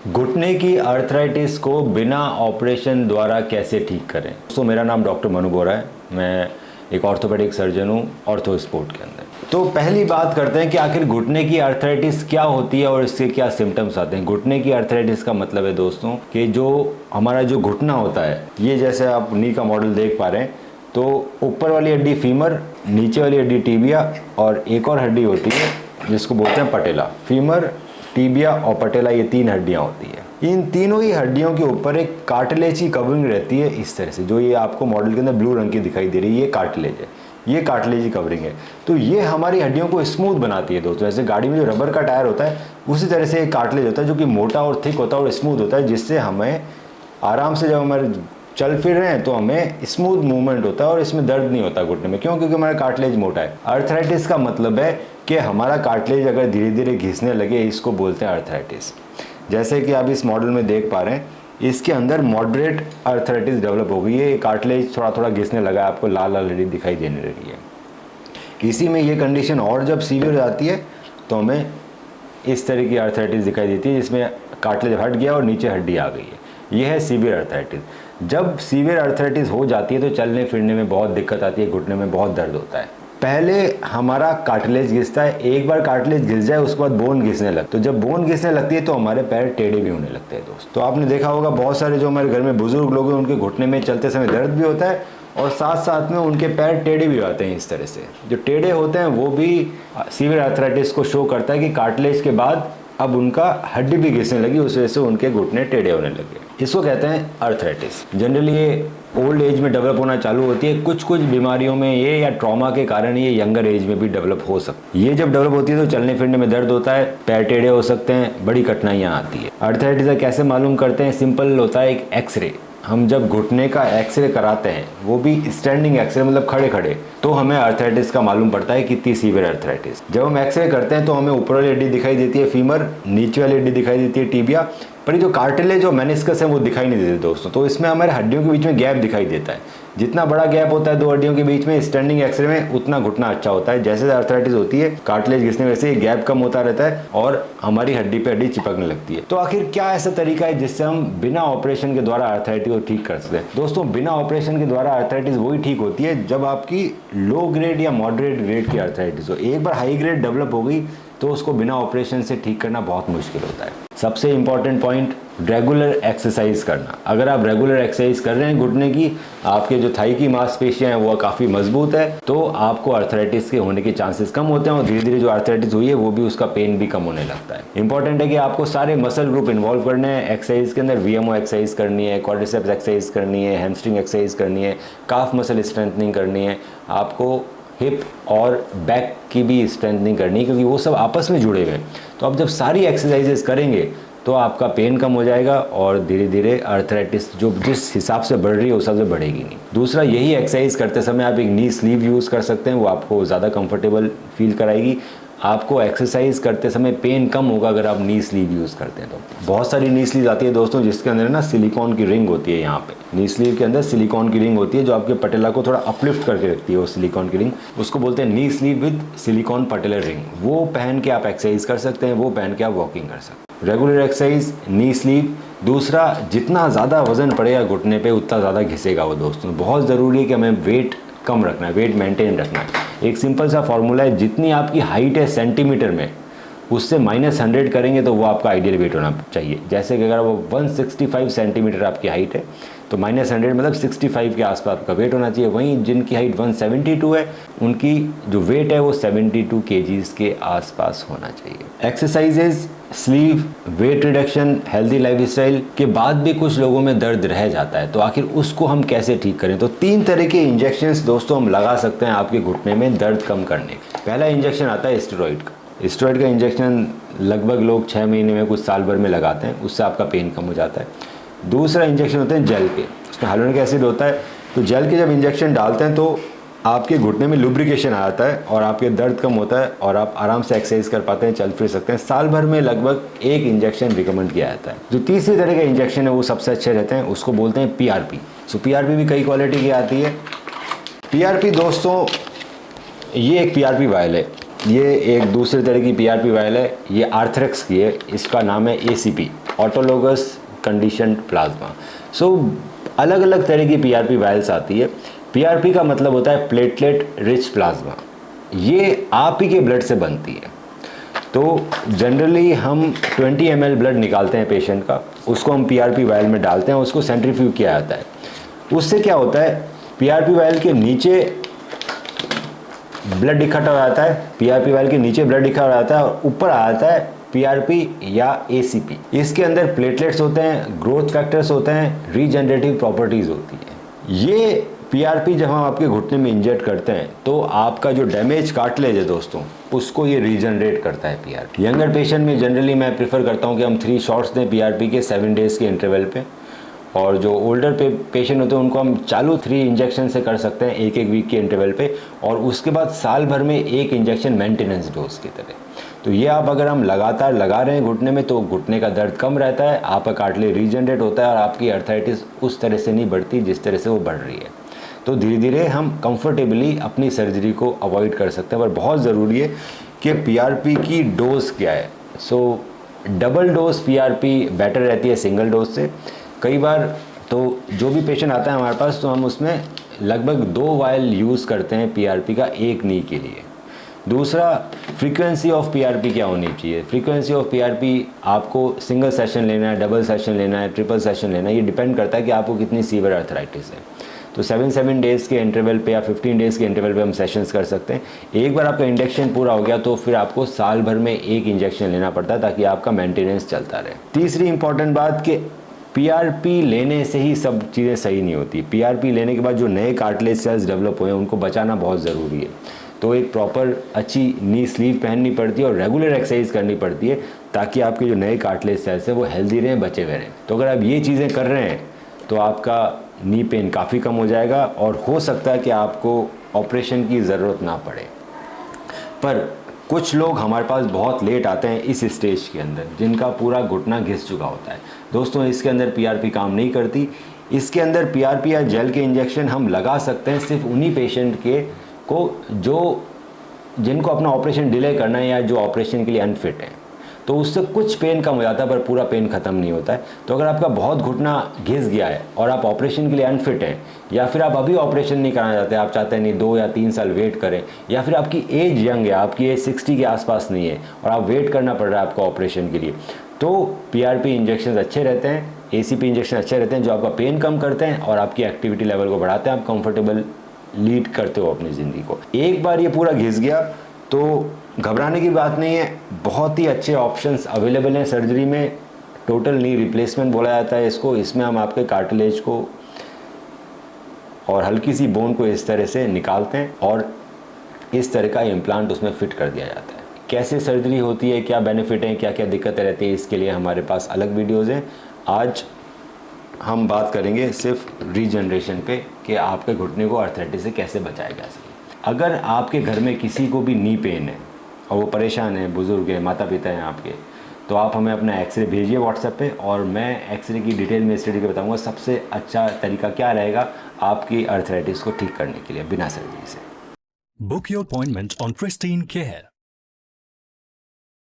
घुटने की आर्थराइटिस को बिना ऑपरेशन द्वारा कैसे ठीक करें। तो मेरा नाम डॉक्टर मनु बोरा है, मैं एक ऑर्थोपेडिक सर्जन हूँ ऑर्थो स्पोर्ट के अंदर। तो पहली बात करते हैं कि आखिर घुटने की आर्थराइटिस क्या होती है और इसके क्या सिम्टम्स आते हैं। घुटने की आर्थराइटिस का मतलब है दोस्तों कि जो हमारा जो घुटना होता है, ये जैसे आप नी का मॉडल देख पा रहे हैं, तो ऊपर वाली हड्डी फीमर, नीचे वाली हड्डी टिबिया और एक और हड्डी होती है जिसको बोलते हैं पटेला। फीमर, टिबिया और पटेला, ये तीन हड्डियां होती है। इन तीनों ही हड्डियों के ऊपर एक कार्टिलेज की कवरिंग रहती है इस तरह से, जो ये आपको मॉडल के अंदर ब्लू रंग की दिखाई दे रही है, ये कार्टिलेज है, ये कार्टिलेज की कवरिंग है। तो ये हमारी हड्डियों को स्मूथ बनाती है दोस्तों। जैसे गाड़ी में जो रबर का टायर होता है उसी तरह से एक कार्टिलेज होता है जो कि मोटा और थिक होता है और स्मूथ होता है, जिससे हमें आराम से जब हमारे चल फिर रहे हैं तो हमें स्मूथ मूवमेंट होता है और इसमें दर्द नहीं होता घुटने में। क्यों? क्योंकि हमारा कार्टिलेज मोटा है। आर्थराइटिस का मतलब है कि हमारा कार्टिलेज अगर धीरे धीरे घिसने लगे, इसको बोलते हैं आर्थराइटिस। जैसे कि आप इस मॉडल में देख पा रहे हैं, इसके अंदर मॉडरेट आर्थराइटिस डेवलप हो गई है। ये कार्टिलेज थोड़ा थोड़ा घिसने लगा है, आपको लाल लाल हड्डी दिखाई देने लगी है। इसी में ये कंडीशन और जब सीवियर हो जाती है तो हमें इस तरह की आर्थराइटिस दिखाई देती है, जिसमें कार्टिलेज हट गया और नीचे हड्डी आ गई है। यह है सीवियर आर्थराइटिस। जब सीवियर आर्थराइटिस हो जाती है तो चलने फिरने में बहुत दिक्कत आती है, घुटने में बहुत दर्द होता है। पहले हमारा कार्टिलेज घिसता है, एक बार कार्टिलेज घिस जाए उसके बाद बोन घिसने लगता है। तो जब बोन घिसने लगती है तो हमारे पैर टेढ़े भी होने लगते हैं दोस्त। तो आपने देखा होगा बहुत सारे जो हमारे घर में बुजुर्ग लोग हैं, उनके घुटने में चलते समय दर्द भी होता है और साथ साथ में उनके पैर टेढ़े भी आते हैं इस तरह से। जो टेढ़े होते हैं वो भी सीवियर आर्थराइटिस को शो करता है कि कार्टिलेज के बाद अब उनका हड्डी भी घिसने लगी, उस वजह से उनके घुटने टेढ़े होने लगे। इसको कहते हैं आर्थराइटिस। जनरली ये ओल्ड एज में डेवलप होना चालू होती है। कुछ कुछ बीमारियों में ये या ट्रॉमा के कारण ये यंगर एज में भी डेवलप हो सकती है। ये जब डेवलप होती है तो चलने फिरने में दर्द होता है, पैर टेढ़े हो सकते हैं, बड़ी कठिनाइयाँ आती है। आर्थराइटिस कैसे मालूम करते हैं? सिंपल होता है, एक एक्सरे। हम जब घुटने का एक्सरे कराते हैं, वो भी स्टैंडिंग एक्सरे, मतलब खड़े खड़े, तो हमें आर्थराइटिस का मालूम पड़ता है कितनी सीवियर आर्थराइटिस। जब हम एक्सरे करते हैं तो हमें ऊपर वाली हड्डी दिखाई देती है फीमर, नीचे वाली हड्डी दिखाई देती है टिबिया, पर ये जो कार्टिलेज और मेनिस्कस है वो दिखाई नहीं देते दोस्तों। तो इसमें हमारे हड्डियों के बीच में गैप दिखाई देता है। जितना बड़ा गैप होता है दो हड्डियों के बीच में स्टैंडिंग एक्सरे में, उतना घुटना अच्छा होता है। जैसे आर्थराइटिस होती है, कार्टिलेज घिसने वैसे ये गैप कम होता रहता है और हमारी हड्डी पे हड्डी चिपकने लगती है। तो आखिर क्या ऐसा तरीका है जिससे हम बिना ऑपरेशन के द्वारा आर्थराइटिस को ठीक कर सकते हैं? दोस्तों, बिना ऑपरेशन के द्वारा आर्थराइटिस वही ठीक होती है जब आपकी लो ग्रेड या मॉडरेट ग्रेड की आर्थराइटिस हो। एक बार हाई ग्रेड डेवलप हो गई तो उसको बिना ऑपरेशन से ठीक करना बहुत मुश्किल होता है। सबसे इंपॉर्टेंट पॉइंट, रेगुलर एक्सरसाइज करना। अगर आप रेगुलर एक्सरसाइज कर रहे हैं घुटने की, आपके जो थाई की मांसपेशियां हैं वो काफ़ी मजबूत है, तो आपको आर्थराइटिस के होने के चांसेस कम होते हैं और धीरे धीरे जो आर्थराइटिस हुई है वो भी, उसका पेन भी कम होने लगता है। इंपॉर्टेंट है कि आपको सारे मसल ग्रुप इन्वॉल्व करने हैं एक्सरसाइज के अंदर। वीएमओ एक्सरसाइज करनी है, क्वाड्रिसेप्स एक्सरसाइज करनी है, हैमस्ट्रिंग एक्सरसाइज करनी है, काफ मसल स्ट्रेंथनिंग करनी है, आपको हिप और बैक की भी स्ट्रेंथनिंग करनी है, क्योंकि वो सब आपस में जुड़े हुए हैं। तो आप जब सारी एक्सरसाइजेस करेंगे तो आपका पेन कम हो जाएगा और धीरे धीरे आर्थराइटिस जो जिस हिसाब से बढ़ रही है उस हिसाब से बढ़ेगी नहीं। दूसरा, यही एक्सरसाइज करते समय आप एक नी स्लीव यूज़ कर सकते हैं, वो आपको ज़्यादा कंफर्टेबल फील कराएगी। आपको एक्सरसाइज करते समय पेन कम होगा अगर आप नी स्लीव यूज़ करते हैं तो। बहुत सारी नी स्लीव आती है दोस्तों जिसके अंदर ना सिलिकॉन की रिंग होती है। यहाँ पे नी स्लीव के अंदर सिलिकॉन की रिंग होती है जो आपके पटेला को थोड़ा अपलिफ्ट करके रखती है। वो सिलिकॉन की रिंग, उसको बोलते हैं knee sleeve with silicone patellar ring. वो पहन के आप एक्सरसाइज कर सकते हैं, वो पहन के आप वॉकिंग कर सकते हैं। रेगुलर एक्सरसाइज, नी स्लीव। दूसरा, जितना ज़्यादा वजन पड़ेगा घुटने पे उतना ज़्यादा घिसेगा वो दोस्तों। बहुत ज़रूरी है कि हमें वेट कम रखना है, वेट मेंटेन रखना है। एक सिंपल सा फॉर्मूला है, जितनी आपकी हाइट है सेंटीमीटर में, उससे -100 करेंगे तो वो आपका आइडियल वेट होना चाहिए। जैसे कि अगर वो 165 सेंटीमीटर आपकी हाइट है तो -100 मतलब 65 के आसपास आपका वेट होना चाहिए। वहीं जिनकी हाइट 172 है, उनकी जो वेट है वो 72 kgs के आसपास होना चाहिए। Exercises, sleeve, weight reduction, healthy lifestyle के बाद भी कुछ लोगों में दर्द रह जाता है, तो आखिर उसको हम कैसे ठीक करें? तो 3 तरह के इंजेक्शंस दोस्तों हम लगा सकते हैं आपके घुटने में दर्द कम करने। पहला इंजेक्शन आता है स्टेरॉइड का। स्टेरॉइड का इंजेक्शन लगभग लोग 6 महीने में, कुछ साल भर में लगाते हैं, उससे आपका पेन कम हो जाता है। दूसरा इंजेक्शन होते हैं जेल के, उसमें हाइलुरोनिक एसिड होता है। तो जेल के जब इंजेक्शन डालते हैं तो आपके घुटने में लुब्रिकेशन आ जाता है और आपके दर्द कम होता है और आप आराम से एक्सरसाइज कर पाते हैं, चल फिर सकते हैं। साल भर में लगभग 1 इंजेक्शन रिकमेंड किया जाता है। जो तीसरी तरह का इंजेक्शन है वो सबसे अच्छे रहते हैं, उसको बोलते हैं PRP। सो PRP भी कई क्वालिटी की आती है। PRP दोस्तों, ये एक PRP वायल है, ये एक दूसरे तरह की PRP वायल है, ये आर्थरेक्स की है, इसका नाम है ACP। Autologous conditioned plasma. So अलग अलग तरह की पीआरपी वायल्स आती है। पीआरपी का मतलब होता है प्लेटलेट रिच प्लाज्मा, ये आप ही के ब्लड से बनती है। तो जनरली हम 20 ml ब्लड निकालते हैं पेशेंट का, उसको हम पीआरपी वायल में डालते हैं, उसको सेंट्रीफ्यूज किया जाता है। उससे क्या होता है, पीआरपी वायल के नीचे ब्लड इकट्ठा हो जाता है, पीआरपी वायल के नीचे ब्लड इकट्ठा हो जाता है और ऊपर आ जाता है पीआरपी या एसीपी। इसके अंदर प्लेटलेट्स होते हैं, ग्रोथ फैक्टर्स होते हैं, रीजनरेटिव प्रॉपर्टीज होती है। ये पीआरपी जब हम आपके घुटने में इंजेक्ट करते हैं तो आपका जो डैमेज कार्टिलेज है दोस्तों, उसको ये रीजनरेट करता है पीआरपी। यंगर पेशेंट में जनरली मैं प्रेफर करता हूँ कि हम 3 शॉट्स दें पीआरपी के 7 डेज़ के इंटरवल पे, और जो ओल्डर पेशेंट होते हैं उनको हम चालू 3 इंजेक्शन से कर सकते हैं 1-1 वीक के इंटरवल पे, और उसके बाद साल भर में 1 इंजेक्शन मेंटेनेंस डोज की तरह। तो ये आप अगर हम लगातार लगा रहे हैं घुटने में तो घुटने का दर्द कम रहता है, आपका कार्टिलेज रीजनरेट होता है और आपकी अर्थराइटिस उस तरह से नहीं बढ़ती जिस तरह से वो बढ़ रही है। तो धीरे धीरे हम कंफर्टेबली अपनी सर्जरी को अवॉइड कर सकते हैं। पर बहुत ज़रूरी है कि पीआरपी की डोज क्या है। सो डबल डोज पीआरपी बेटर रहती है सिंगल डोज से। कई बार तो जो भी पेशेंट आता है हमारे पास तो हम उसमें लगभग 2 वायल यूज़ करते हैं पीआरपी का एक नी के लिए। दूसरा, फ्रीक्वेंसी ऑफ पीआरपी क्या होनी चाहिए। फ्रीक्वेंसी ऑफ पीआरपी आपको सिंगल सेशन लेना है, डबल सेशन लेना है, ट्रिपल सेशन लेना है, ये डिपेंड करता है कि आपको कितनी सीवियर अर्थराइटिस है। तो 7 डेज़ के इंटरवल पे या 15 डेज़ के इंटरवल पे हम सेशंस कर सकते हैं। एक बार आपका इंजेक्शन पूरा हो गया तो फिर आपको साल भर में 1 इंजेक्शन लेना पड़ता है ताकि आपका मेंटेनेंस चलता रहे। तीसरी इंपॉर्टेंट बात कि पीआरपी लेने से ही सब चीज़ें सही नहीं होती। पीआरपी लेने के बाद जो नए कार्टिलेज सेल्स डेवलप हुए हैं उनको बचाना बहुत ज़रूरी है। तो एक प्रॉपर अच्छी नी स्लीव पहननी पड़ती है और रेगुलर एक्सरसाइज करनी पड़ती है ताकि आपके जो नए कार्टिलेज सेल्स हैं वो हेल्दी रहें, बचे हुए रहें। तो अगर आप ये चीज़ें कर रहे हैं तो आपका नी पेन काफ़ी कम हो जाएगा और हो सकता है कि आपको ऑपरेशन की ज़रूरत ना पड़े। पर कुछ लोग हमारे पास बहुत लेट आते हैं इस स्टेज के अंदर, जिनका पूरा घुटना घिस चुका होता है। दोस्तों, इसके अंदर पीआरपी काम नहीं करती। इसके अंदर पीआरपी या जेल के इंजेक्शन हम लगा सकते हैं सिर्फ उन्हीं पेशेंट के को जिनको अपना ऑपरेशन डिले करना है या जो ऑपरेशन के लिए अनफिट है। तो उससे कुछ पेन कम हो जाता है पर पूरा पेन ख़त्म नहीं होता है। तो अगर आपका बहुत घुटना घिस गया है और आप ऑपरेशन के लिए अनफिट हैं, या फिर आप अभी ऑपरेशन नहीं कराना चाहते, आप चाहते हैं नहीं 2 या 3 साल वेट करें, या फिर आपकी एज यंग है, आपकी एज 60 के आसपास नहीं है और आप वेट करना पड़ रहा है आपको ऑपरेशन के लिए, तो पीआरपी इंजेक्शन अच्छे रहते हैं, एसीपी इंजेक्शन अच्छे रहते हैं जो आपका पेन कम करते हैं और आपकी एक्टिविटी लेवल को बढ़ाते हैं। आप कंफर्टेबल लीड करते हो अपनी ज़िंदगी को। एक बार ये पूरा घिस गया तो घबराने की बात नहीं है, बहुत ही अच्छे ऑप्शंस अवेलेबल हैं सर्जरी में। टोटल नी रिप्लेसमेंट बोला जाता है इसको। इसमें हम आपके कार्टिलेज को और हल्की सी बोन को इस तरह से निकालते हैं और इस तरह का इम्प्लांट उसमें फिट कर दिया जाता है। कैसे सर्जरी होती है, क्या बेनिफिट हैं, क्या क्या दिक्कतें रहती हैं, इसके लिए हमारे पास अलग वीडियोज़ हैं। आज हम बात करेंगे सिर्फ रीजनरेशन पे कि आपके घुटने को अर्थराइटिस से कैसे बचाया जा सके। अगर आपके घर में किसी को भी नी पेन है और वो परेशान है, बुज़ुर्ग है, माता पिता हैं आपके, तो आप हमें अपना एक्सरे भेजिए व्हाट्सएप पे और मैं एक्सरे की डिटेल में स्टडी के बताऊंगा सबसे अच्छा तरीका क्या रहेगा आपकी अर्थराइटिस को ठीक करने के लिए बिना सर्जरी से। Book your appointment on Pristine Care.